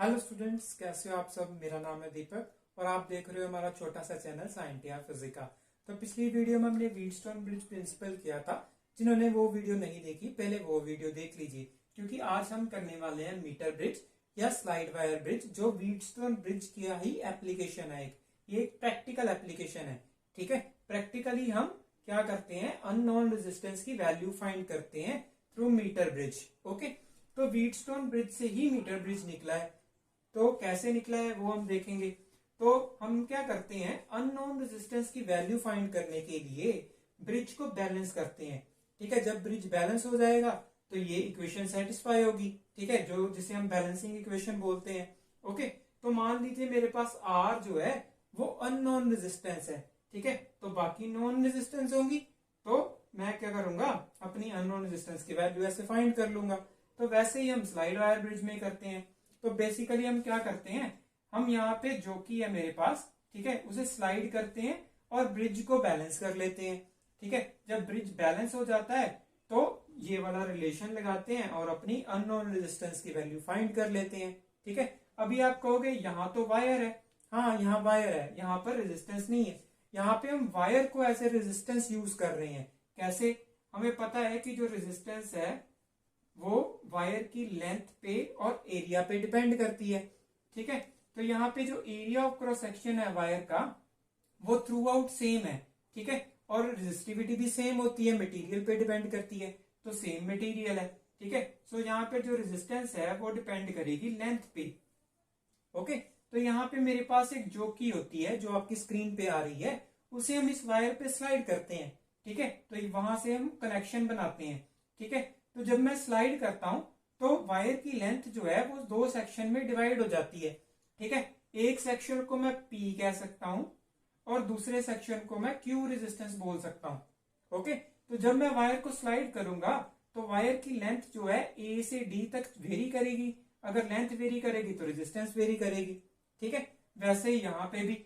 Hello students, कैसे हो आप सब। मेरा नाम है दीपक और आप देख रहे हो हमारा छोटा सा चैनल साइंटिया फिजिका। तो पिछली वीडियो में हमने व्हीटस्टोन ब्रिज प्रिंसिपल किया था। जिन्होंने वो वीडियो नहीं देखी पहले वो वीडियो देख लीजिए, क्योंकि आज हम करने वाले हैं मीटर ब्रिज या स्लाइड वायर ब्रिज, जो व्हीटस्टोन ब्रिज की ही एप्लीकेशन है। ये एक प्रैक्टिकल एप्लीकेशन है। ठीक है, प्रैक्टिकली हम क्या करते हैं, अननोन रेजिस्टेंस की वैल्यू फाइंड करते हैं थ्रू मीटर ब्रिज। ओके, तो व्हीटस्टोन ब्रिज से ही मीटर ब्रिज निकला है। तो कैसे निकला है वो हम देखेंगे। तो हम क्या करते हैं, अननोन रेजिस्टेंस की वैल्यू फाइंड करने के लिए ब्रिज को बैलेंस करते हैं। ठीक है, जब ब्रिज बैलेंस हो जाएगा तो ये इक्वेशन सेटिस्फाई होगी। ठीक है, जो जिसे हम बैलेंसिंग इक्वेशन बोलते हैं। ओके, तो मान लीजिए मेरे पास आर जो है वो अननोन रेजिस्टेंस है। ठीक है, तो बाकी नॉन रेजिस्टेंस होंगी, तो मैं क्या करूंगा, अपनी अननोन रेजिस्टेंस की वैल्यू ऐसे फाइंड कर लूंगा। तो वैसे ही हम स्लाइड वायर ब्रिज में करते हैं। तो बेसिकली हम क्या करते हैं, हम यहाँ पे जो कि है मेरे पास, ठीक है, उसे स्लाइड करते हैं और ब्रिज को बैलेंस कर लेते हैं। ठीक है, जब ब्रिज बैलेंस हो जाता है तो ये वाला रिलेशन लगाते हैं और अपनी अननोन रेजिस्टेंस की वैल्यू फाइंड कर लेते हैं। ठीक है, अभी आप कहोगे यहाँ तो वायर है। हाँ, यहाँ वायर है, यहाँ पर रेजिस्टेंस नहीं है। यहाँ पे हम वायर को एज ए रेजिस्टेंस यूज कर रहे हैं। कैसे, हमें पता है कि जो रेजिस्टेंस है वो वायर की लेंथ पे और एरिया पे डिपेंड करती है। ठीक है, तो यहाँ पे जो एरिया ऑफ क्रॉस सेक्शन है वायर का वो थ्रू आउट सेम है। ठीक है, और रेजिस्टिविटी भी सेम होती है, मटेरियल पे डिपेंड करती है, तो सेम मटेरियल है। ठीक है, सो यहाँ पे जो रेजिस्टेंस है वो डिपेंड करेगी लेंथ पे। ओके, तो यहाँ पे मेरे पास एक जोकी होती है जो आपकी स्क्रीन पे आ रही है, उसे हम इस वायर पे स्लाइड करते हैं। ठीक है, तो वहां से हम कनेक्शन बनाते हैं। ठीक है, तो जब मैं स्लाइड करता हूं तो वायर की लेंथ जो है वो दो सेक्शन में डिवाइड हो जाती है। ठीक है, एक सेक्शन को मैं P कह सकता हूं और दूसरे सेक्शन को मैं Q रेजिस्टेंस बोल सकता हूं। ओके, तो जब मैं वायर को स्लाइड करूंगा तो वायर की लेंथ जो है A से D तक वेरी करेगी। अगर लेंथ वेरी करेगी तो रेजिस्टेंस वेरी करेगी। ठीक है, वैसे ही यहाँ पे भी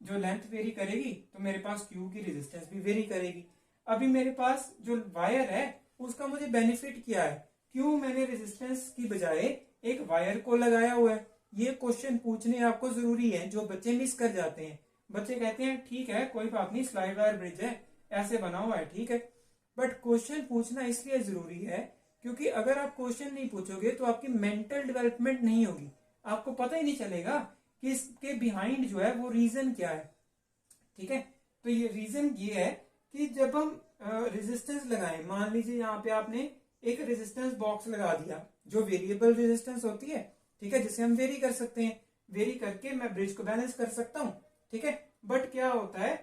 जो लेंथ वेरी करेगी तो मेरे पास Q की रेजिस्टेंस भी वेरी करेगी। अभी मेरे पास जो वायर है उसका मुझे बेनिफिट क्या है, क्यों मैंने रेजिस्टेंस की बजाय एक वायर को लगाया हुआ है। ये क्वेश्चन पूछने आपको जरूरी है, जो बच्चे मिस कर जाते हैं। बच्चे कहते हैं ठीक है कोई बात नहीं, स्लाइड वायर ब्रिज है, ऐसे बना हुआ है, ठीक है, बट क्वेश्चन पूछना इसलिए जरूरी है क्योंकि अगर आप क्वेश्चन नहीं पूछोगे तो आपकी मेंटल डेवलपमेंट नहीं होगी। आपको पता ही नहीं चलेगा कि इसके बिहाइंड जो है वो रीजन क्या है। ठीक है, तो ये रीजन ये है कि जब हम रेजिस्टेंस लगाएं, मान लीजिए यहाँ पे आपने एक रेजिस्टेंस बॉक्स लगा दिया जो वेरिएबल रेजिस्टेंस होती है। ठीक है, जिसे हम वेरी कर सकते हैं, वेरी करके मैं ब्रिज को बैलेंस कर सकता हूँ। ठीक है, बट क्या होता है,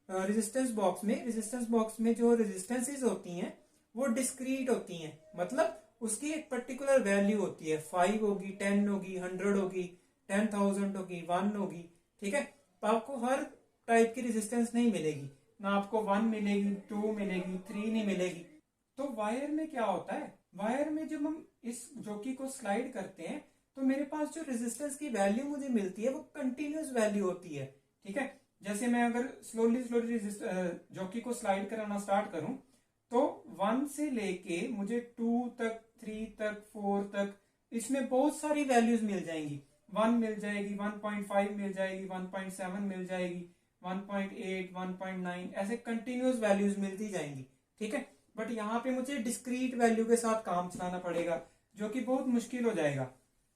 रेजिस्टेंस बॉक्स में जो रेजिस्टेंसेज होती हैं वो डिस्क्रीट होती हैं। मतलब उसकी एक पर्टिकुलर वैल्यू होती है, 5 होगी, 10 होगी, 100 होगी, 10,000 होगी, 1 होगी। ठीक है, तो आपको हर टाइप की रेजिस्टेंस नहीं मिलेगी, ना आपको 1 मिलेगी, 2 मिलेगी, 3 नहीं मिलेगी। तो वायर में क्या होता है, वायर में जब हम इस जोकी को स्लाइड करते हैं तो मेरे पास जो रेजिस्टेंस की वैल्यू मुझे मिलती है वो कंटिन्यूस वैल्यू होती है। ठीक है, जैसे मैं अगर स्लोली स्लोली जोकी को स्लाइड कराना स्टार्ट करूं तो 1 से लेके मुझे 2 तक, 3 तक, 4 तक, इसमें बहुत सारी वैल्यूज मिल जाएंगी। 1 मिल जाएगी, 1.5 मिल जाएगी, 1.7 मिल जाएगी, 1.8, 1.9, ऐसे कंटिन्यूस वैल्यूज मिलती जाएंगी। ठीक है, बट यहाँ पे मुझे डिस्क्रीट वैल्यू के साथ काम चलाना पड़ेगा, जो कि बहुत मुश्किल हो जाएगा।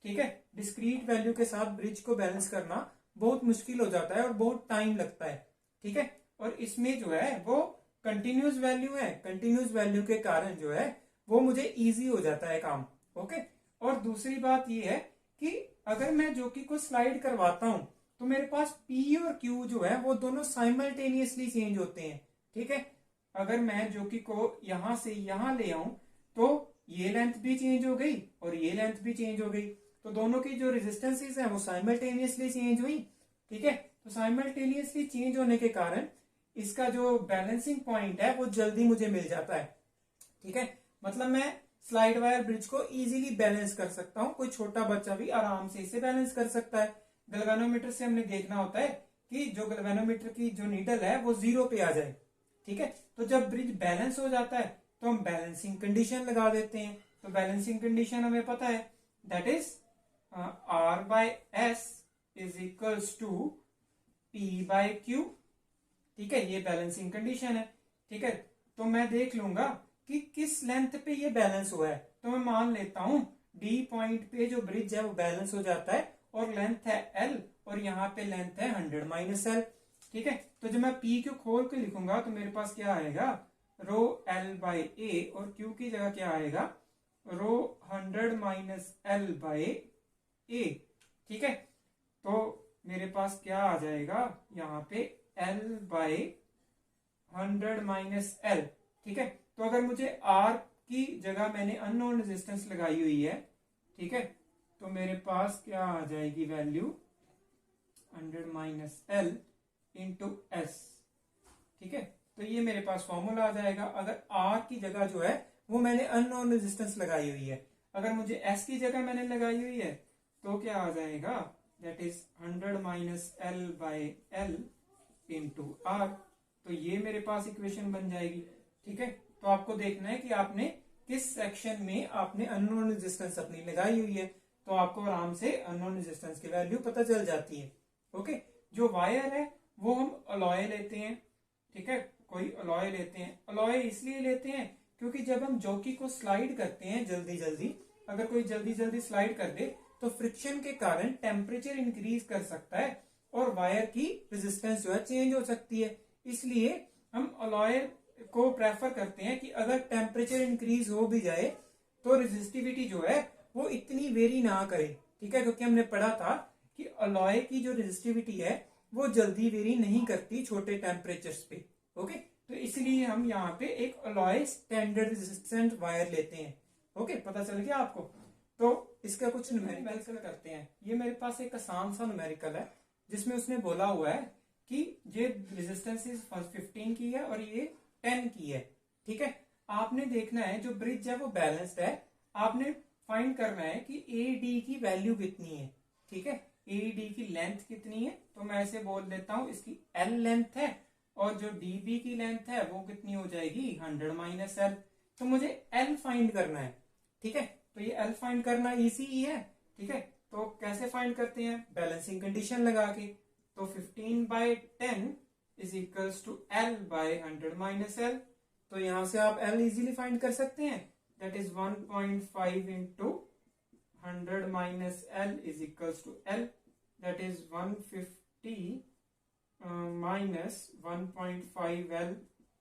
ठीक है, डिस्क्रीट वैल्यू के साथ ब्रिज को बैलेंस करना बहुत मुश्किल हो जाता है और बहुत टाइम लगता है। ठीक है, और इसमें जो है वो कंटिन्यूस वैल्यू है, कंटिन्यूस वैल्यू के कारण जो है वो मुझे इजी हो जाता है काम। ओके, और दूसरी बात ये है कि अगर मैं जोकी को स्लाइड करवाता हूं तो मेरे पास P और Q जो है वो दोनों साइमल्टेनियसली चेंज होते हैं। ठीक है, अगर मैं जोकी को यहां से यहां ले आऊं तो ये लेंथ भी चेंज हो गई और ये लेंथ भी चेंज हो गई, तो दोनों की जो रेजिस्टेंसेस हैं वो साइमल्टेनियसली चेंज हुई। ठीक है, तो साइमल्टेनियसली चेंज होने के कारण इसका जो बैलेंसिंग पॉइंट है वो जल्दी मुझे मिल जाता है। ठीक है, मतलब मैं स्लाइड वायर ब्रिज को इजीली बैलेंस कर सकता हूं, कोई छोटा बच्चा भी आराम से इसे बैलेंस कर सकता है। गैल्वेनोमीटर से हमने देखना होता है कि जो गैल्वेनोमीटर की जो नीडल है वो 0 पे आ जाए। ठीक है, तो जब ब्रिज बैलेंस हो जाता है तो हम बैलेंसिंग कंडीशन लगा देते हैं। तो बैलेंसिंग कंडीशन हमें पता है, that is R by S is equals to P by Q। ठीक है, ये बैलेंसिंग कंडीशन है। ठीक है, तो मैं देख लूंगा कि किस लेंथ पे ये बैलेंस हुआ है। तो मैं मान लेता हूं D पॉइंट पे जो ब्रिज है वो बैलेंस हो जाता है और लेंथ है L और यहाँ पे लेंथ है 100 माइनस L। ठीक है, तो जब मैं P Q खोल के लिखूंगा तो मेरे पास क्या आएगा, रो L बाय A और Q की जगह क्या आएगा, रो 100 माइनस L बाय A। ठीक है, तो मेरे पास क्या आ जाएगा यहाँ पे L बाय 100 माइनस L। ठीक है, तो अगर मुझे R की जगह मैंने अननोन रेजिस्टेंस लगाई हुई है, ठीक है, तो मेरे पास क्या आ जाएगी value 100 minus L into S। ठीक है, तो ये मेरे पास फॉर्मूला आ जाएगा। अगर R की जगह जो है वो मैंने अननोन रेजिस्टेंस लगाई हुई है, अगर मुझे S की जगह मैंने लगाई हुई है तो क्या आ जाएगा, that is 100 minus L by L into R। तो ये मेरे पास इक्वेशन बन जाएगी। ठीक है, तो आपको देखना है कि आपने किस सेक्शन में आपने अननोन रेजिस्टेंस अपनी लगाई हुई है, तो आपको आराम से अननोन रेजिस्टेंस की वैल्यू पता चल जाती है। ओके, जो वायर है वो हम अलॉय लेते हैं। ठीक है, कोई अलॉय लेते हैं, अलॉय इसलिए लेते हैं क्योंकि जब हम जॉकी को स्लाइड करते हैं जल्दी जल्दी, अगर कोई जल्दी जल्दी स्लाइड कर दे तो फ्रिक्शन के कारण टेम्परेचर इंक्रीज कर सकता है और वायर की रेजिस्टेंस जो है चेंज हो सकती है। इसलिए हम अलॉय को प्रेफर करते हैं कि अगर टेम्परेचर इंक्रीज हो भी जाए तो रेजिस्टिविटी जो है वो इतनी वेरी ना करे। ठीक है, क्योंकि हमने पढ़ा था कि अलॉय की जो रेजिस्टिविटी है वो जल्दी वेरी नहीं करती छोटे टेम्परेचर्स पे। ओके, तो इसलिए हम यहाँ पे एक अलॉय स्टैंडर्ड रेजिस्टेंट वायर लेते हैं। ओके, पता चल गया आपको। तो इसका कुछ न्यूमेरिकल करते हैं। ये मेरे पास एक आसान सा न्यूमेरिकल है जिसमें उसने बोला हुआ है कि ये रेजिस्टेंस 15 की है और ये 10 की है। ठीक है, आपने देखना है जो ब्रिज है वो बैलेंस्ड है, आपने फाइंड करना है कि AD की वैल्यू कितनी है। ठीक है, AD की लेंथ कितनी है, तो मैं ऐसे बोल देता हूं इसकी L लेंथ है और जो DB की लेंथ है वो कितनी हो जाएगी 100 माइनस L। तो मुझे L फाइंड करना है। ठीक है, तो ये L फाइंड करना इजी ही है। ठीक है, तो कैसे फाइंड करते हैं, बैलेंसिंग कंडीशन लगा के। तो 15 by 10 is equals to L by 100 minus L। तो यहां से आप L इजीली फाइंड कर सकते हैं, that is 1.5 into 100 minus L is equals to L, that is 150 minus 1.5 L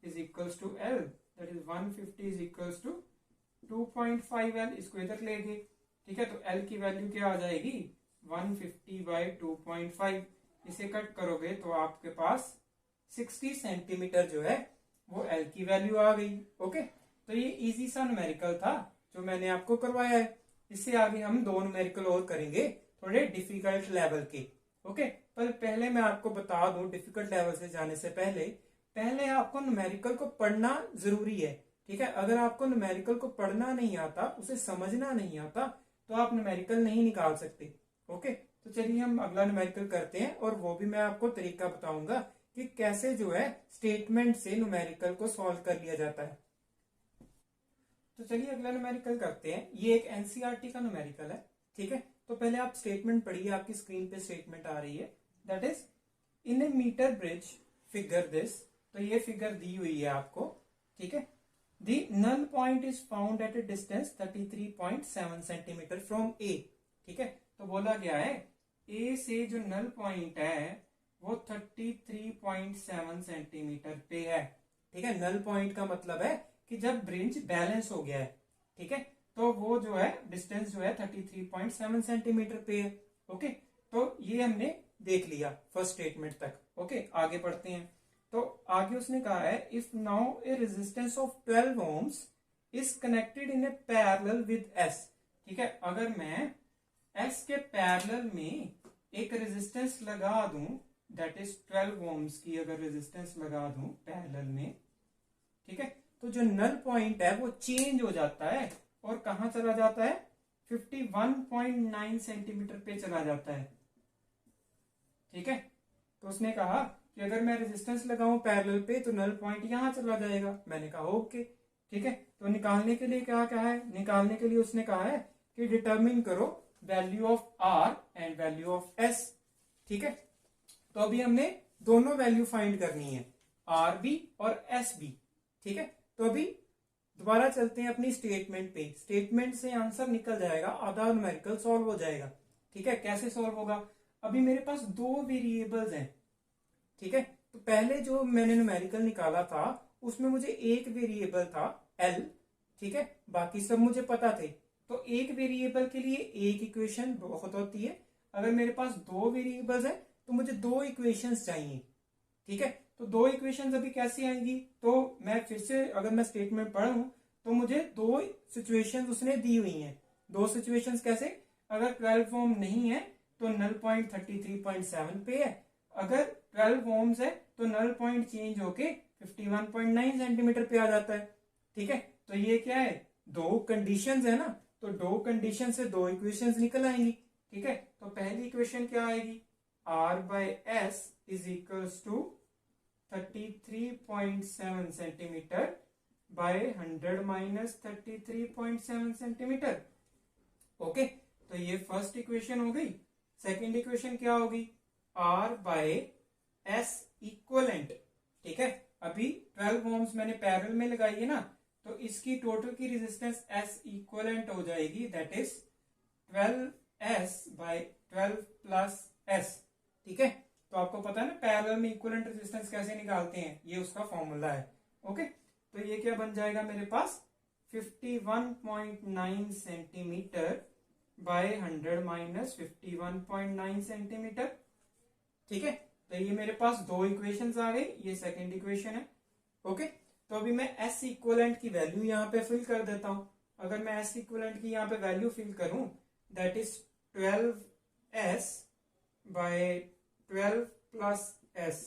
is equals to L, that is 150 is equals to 2.5 L। इसको इधर ले गए। ठीक है, तो L की वैल्यू क्या आ जाएगी 150 बाई 2.5। इसे कट करोगे तो आपके पास 60 सेंटीमीटर जो है वो L की वैल्यू आ गई। ओके, तो ये इजी सा न्यूमेरिकल था जो मैंने आपको करवाया है। इससे आगे हम दो न्यूमेरिकल और करेंगे थोड़े डिफिकल्ट लेवल के। ओके, पर पहले मैं आपको बता दूं, डिफिकल्ट लेवल से जाने से पहले आपको न्यूमेरिकल को पढ़ना जरूरी है। ठीक है, अगर आपको न्यूमेरिकल को पढ़ना नहीं आता, उसे समझना नहीं आता, तो आप न्यूमेरिकल नहीं निकाल सकते। ओके, तो चलिए हम अगला न्यूमेरिकल करते हैं और वो भी मैं आपको तरीका बताऊंगा कि कैसे जो है स्टेटमेंट से न्यूमेरिकल को सॉल्व कर लिया जाता है। तो चलिए अगला न्यूमेरिकल करते हैं। ये एक एनसीईआरटी का न्यूमेरिकल है। ठीक है, तो पहले आप स्टेटमेंट पढ़िए, आपकी स्क्रीन पे स्टेटमेंट आ रही है, that is in a metre bridge figure this. तो ये फिगर दी हुई है आपको। ठीक है, The null point is found at a distance 33.7 centimetre from A। ठीक है, तो बोला गया है A से जो नल पॉइंट है वो 33.7 सेंटीमीटर पे है। ठीक है, नल पॉइंट का मतलब है कि जब ब्रिज बैलेंस हो गया है। ठीक है, तो वो जो है डिस्टेंस जो है 33.7 सेंटीमीटर पे है। ओके, तो ये हमने देख लिया फर्स्ट स्टेटमेंट तक। ओके, आगे बढ़ते हैं। तो आगे उसने कहा है if now A resistance of 12 ohms is connected in A parallel with S। ठीक है, अगर मैं S के पैरेलल में एक रेजिस्टेंस लगा दूं, दैट इज 12 ohms की अगर रेजिस्टेंस लगा दूं पैरेलल में, ठीक है, तो जो नल पॉइंट है वो चेंज हो जाता है और कहां चला जाता है 51.9 सेंटीमीटर पे चला जाता है। ठीक है, तो उसने कहा कि अगर मैं रेजिस्टेंस लगाऊं पैरेलल पे तो नल पॉइंट यहां चला जाएगा। मैंने कहा ओके। ठीक है, तो निकालने के लिए क्या कहा है, निकालने के लिए उसने कहा है कि डिटरमिन करो value of R and value of S. ठीक है, तो अभी हमने दोनों वैल्यू फाइंड करनी है, आर बी और एस बी। ठीक है, तो अभी दोबारा चलते हैं अपनी स्टेटमेंट पे। स्टेटमेंट से आंसर निकल जाएगा, आधा न्यूमेरिकल सॉल्व हो जाएगा। ठीक है, कैसे सॉल्व होगा? अभी मेरे पास दो वेरिएबल्स हैं। ठीक है, तो पहले जो मैंने न्यूमेरिकल निकाला था उसमें मुझे एक वेरिएबल था एल। ठीक है, बाकी सब मुझे पता थे। तो एक वेरिएबल के लिए एक इक्वेशन बहुत होती है। अगर मेरे पास दो वेरिएबल्स हैं तो मुझे दो इक्वेशंस चाहिए। ठीक है, तो दो इक्वेशंस अभी कैसे आएंगी? तो मैं फिर से अगर मैं स्टेटमेंट पढ़ूं तो मुझे दो सिचुएशंस उसने दी हुई हैं। दो सिचुएशंस कैसे? अगर 12 ओम नहीं है तो नल पॉइंट 33.7 पे है। अगर 12 ओम्स है तो नल पॉइंट चेंज होके 51.9 सेंटीमीटर पे आ जाता है। ठीक है, तो ये क्या है? दो कंडीशंस है ना, तो दो कंडीशन से दो इक्वेशंस निकल आएंगी। ठीक है, तो पहली इक्वेशन क्या आएगी? R by S is equals to 33.7 centimetre by 100 minus 33.7 centimetre. Okay, तो ये फर्स्ट इक्वेशन हो गई। सेकंड इक्वेशन क्या होगी? R by S equivalent. ठीक है, अभी 12 ओम्स मैंने पैरेलल में लगाई है ना, तो इसकी टोटल की रेजिस्टेंस एस इक्वलेंट हो जाएगी, that is 12s by 12 plus S. ठीक है, तो आपको पता है ना पैरेलल में इक्विवेलेंट रेजिस्टेंस कैसे निकालते हैं, ये उसका फॉर्मूला है। ओके, तो ये क्या बन जाएगा मेरे पास? 51.9 सेंटीमीटर बाय 100 माइनस 51.9 सेंटीमीटर। ठीक है, तो ये मेरे पास दो इक्वेशंस आ गई, ये सेकंड इक्वेशन है। ओके, तो अभी मैं एस इक्विवेलेंट की वैल्यू यहाँ पे फिल कर देता हूं। अगर मैं एस इक्विवेलेंट की यहाँ पे वैल्यू फिल करूं, that is 12s by 12 plus S.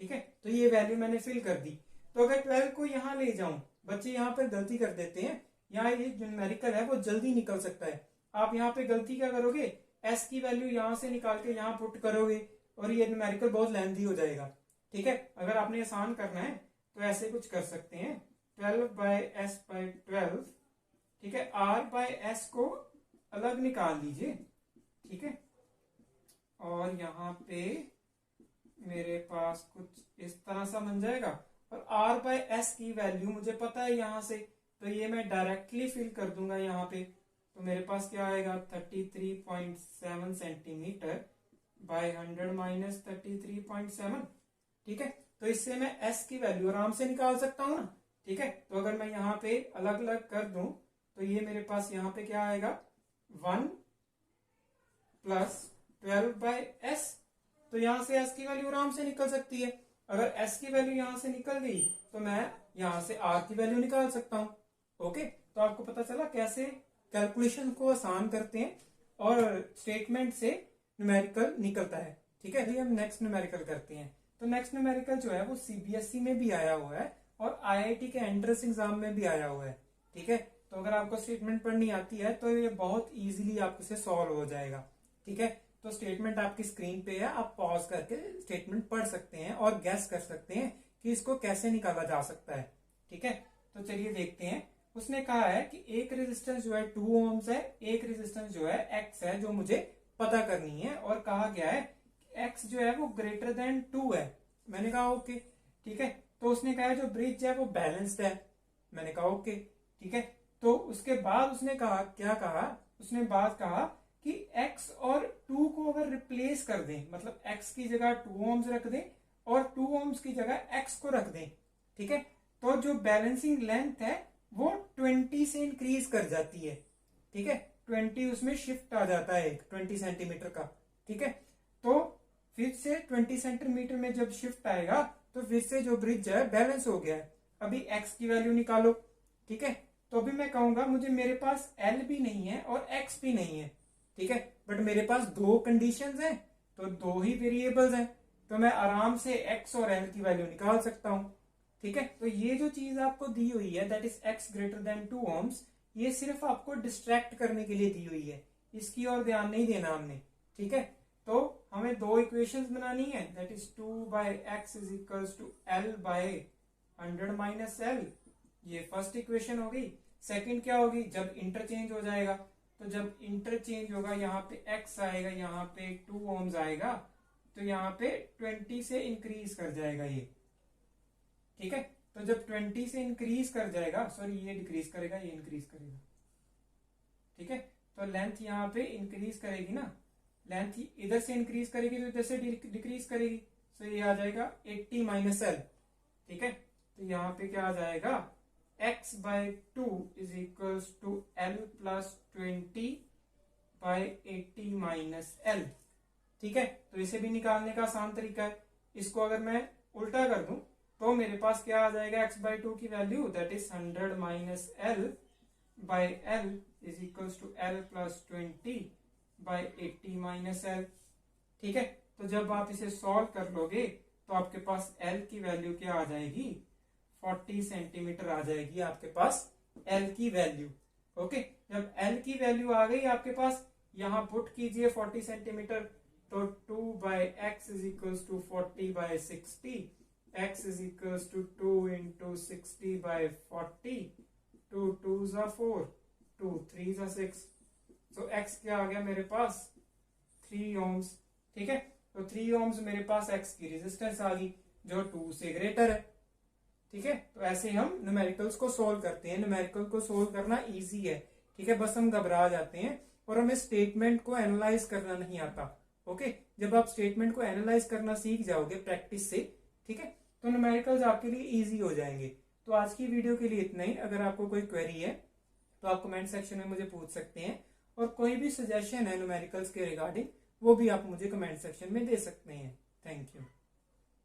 ठीक है, तो ये वैल्यू मैंने फिल कर दी। तो अगर 12 को यहां ले जाऊं, बच्चे यहां पर गलती कर देते हैं, यहाँ ये जो न्यूमेरिकल है वो जल्दी निकल सकता है। आप यहाँ पे गलती क्या करोगे? एस की वैल्यू यहां से निकाल के यहाँ पुट करोगे और ये न्यूमेरिकल बहुत लेंथी हो जाएगा। ठीक है, अगर आपने आसान करना है तो ऐसे कुछ कर सकते हैं, 12 बाय एस बाय 12। ठीक है, आर बाय एस को अलग निकाल लीजिए। ठीक है, और यहाँ पे मेरे पास कुछ इस तरह सा बन जाएगा, और आर बाय एस की वैल्यू मुझे पता है यहाँ से, तो ये मैं डायरेक्टली फिल कर दूंगा यहाँ पे। तो मेरे पास क्या आएगा? 33.7 सेंटीमीटर बाय 100 माइनस 33.7। ठीक है, तो इससे मैं एस की वैल्यू आराम से निकाल सकता हूँ ना। ठीक है, तो अगर मैं यहाँ पे अलग अलग कर दूं तो ये मेरे पास यहाँ पे क्या आएगा? 1 प्लस 12 बाय एस। तो यहां से एस की वैल्यू आराम से निकल सकती है। अगर एस की वैल्यू यहां से निकल गई तो मैं यहां से आर की वैल्यू निकाल सकता हूं। ओके, तो आपको पता चला कैसे कैलकुलेशन को आसान करते हैं और स्टेटमेंट से न्यूमेरिकल निकलता है। ठीक है, अभी हम नेक्स्ट न्यूमेरिकल करते हैं। तो नेक्स्ट न्यूमेरिकल जो है वो सीबीएसई में भी आया हुआ है और आईआईटी के एंट्रेंस एग्जाम में भी आया हुआ है। ठीक है, तो अगर आपको स्टेटमेंट पढ़नी आती है तो ये बहुत इजीली आपसे सॉल्व हो जाएगा। ठीक है, तो स्टेटमेंट आपकी स्क्रीन पे है, आप पॉज करके स्टेटमेंट पढ़ सकते हैं और गैस कर सकते हैं कि इसको कैसे निकाला जा सकता है। ठीक है, तो चलिए देखते हैं। उसने कहा है कि एक रेजिस्टेंस जो है 2 ओम्स है, एक रेजिस्टेंस जो है एक्स है, जो मुझे पता करनी है, और कहा गया है कि एक्स जो है वो ग्रेटर देन 2 है। मैंने कहा ओके। ठीक है, तो उसने कहा जो ब्रिज है वो बैलेंस्ड है। मैंने कहा ओके। ठीक है, तो उसके बाद उसने कहा, क्या कहा? उसने बात कहा कि x और 2 को अगर रिप्लेस कर दें, मतलब x की जगह 2 ओम्स रख दें और 2 ओम्स की जगह x को रख दें। ठीक है, तो जो बैलेंसिंग लेंथ है वो 20 से इंक्रीज कर जाती है। ठीक है, 20 उसमें शिफ्ट आ जाता है 20 सेंटीमीटर का। ठीक है, तो फिर से 20 सेंटीमीटर में जब शिफ्ट आएगा तो फिर से जो ब्रिज है बैलेंस हो गया है। अभी x की वैल्यू निकालो। ठीक है, तो अभी मैं कहूंगा मुझे, मेरे पास l भी नहीं है और x भी नहीं है। ठीक है, बट मेरे पास दो कंडीशंस हैं, तो दो ही वेरिएबल्स हैं, तो मैं आराम से x और l की वैल्यू निकाल सकता हूं। ठीक है, तो ये जो चीज आपको दी हुई है that is x greater than 2 ohms, ये सिर्फ आपको डिस्ट्रैक्ट करने के लिए दी हुई है, इसकी ओर ध्यान नहीं देना हमने। ठीक है, तो हमें दो इक्वेशंस बनानी है, that is 2 by x is equals to l by 100 minus l। ये फर्स्ट इक्वेशन होगी। सेकंड क्या होगी? जब इंटरचेंज हो जाएगा तो जब इंटरचेंज होगा यहाँ पे x आएगा, यहाँ पे 2 ohms आएगा, तो यहाँ पे 20 से इंक्रीज कर जाएगा ये। ठीक है, तो जब 20 से इंक्रीज कर जाएगा, सॉरी ये डिक्रीज करेगा, ये इंक्रीज करेगा। ठीक है, तो लेंथ यहाँ पे इंक्रीज करेगी ना, लेंथ इधर से इंक्रीज करेगी तो इधर से डिक्रीज करेगी, तो ये आ जाएगा 80 माइनस एल। ठीक है, तो यहाँ पे क्या आ जाएगा, x by 2 is equals to L plus 20 by 80 minus L. ठीक है, तो इसे भी निकालने का आसान तरीका है। इसको अगर मैं उल्टा कर दूं तो मेरे पास क्या आ जाएगा, x बाय 2 की value that is 100 minus L by L is equals to L plus 20 by 80 minus L. ठीक है, तो जब आप इसे सॉल्व कर लोगे तो आपके पास L की वैल्यू क्या आ जाएगी, 40 सेंटीमीटर आ जाएगी आपके पास L की वैल्यू। ओके, जब L की वैल्यू आ गई आपके पास, यहां पुट कीजिए 40 सेंटीमीटर, तो 2 by x is equals to 40 by 60, x is equals to 2 into 60 by 40, 2 2 जा 4, 2 3 जा 6, तो x क्या आ गया मेरे पास, 3 ohms। ठीक है, तो 3 ohms मेरे पास x की रेजिस्टेंस आ गई जो 2 से ग्रेटर है। ठीक है, तो ऐसे हम न्यूमेरिकल्स को सोल्व करते हैं। न्यूमेरिकल को सोल्व करना इजी है। ठीक है, बस हम घबरा जाते हैं और हमें स्टेटमेंट को एनालाइज करना नहीं आता। ओके, जब आप स्टेटमेंट को एनालाइज करना सीख जाओगे प्रैक्टिस से, ठीक है, तो न्यूमेरिकल्स आपके लिए इजी हो जाएंगे। तो आज की वीडियो के लिए इतना ही। अगर आपको कोई क्वेरी है तो आप कमेंट सेक्शन में मुझे पूछ सकते हैं, और कोई भी सजेशन है न्यूमेरिकल्स के रिगार्डिंग वो भी आप मुझे कमेंट सेक्शन में दे सकते हैं। Thank you.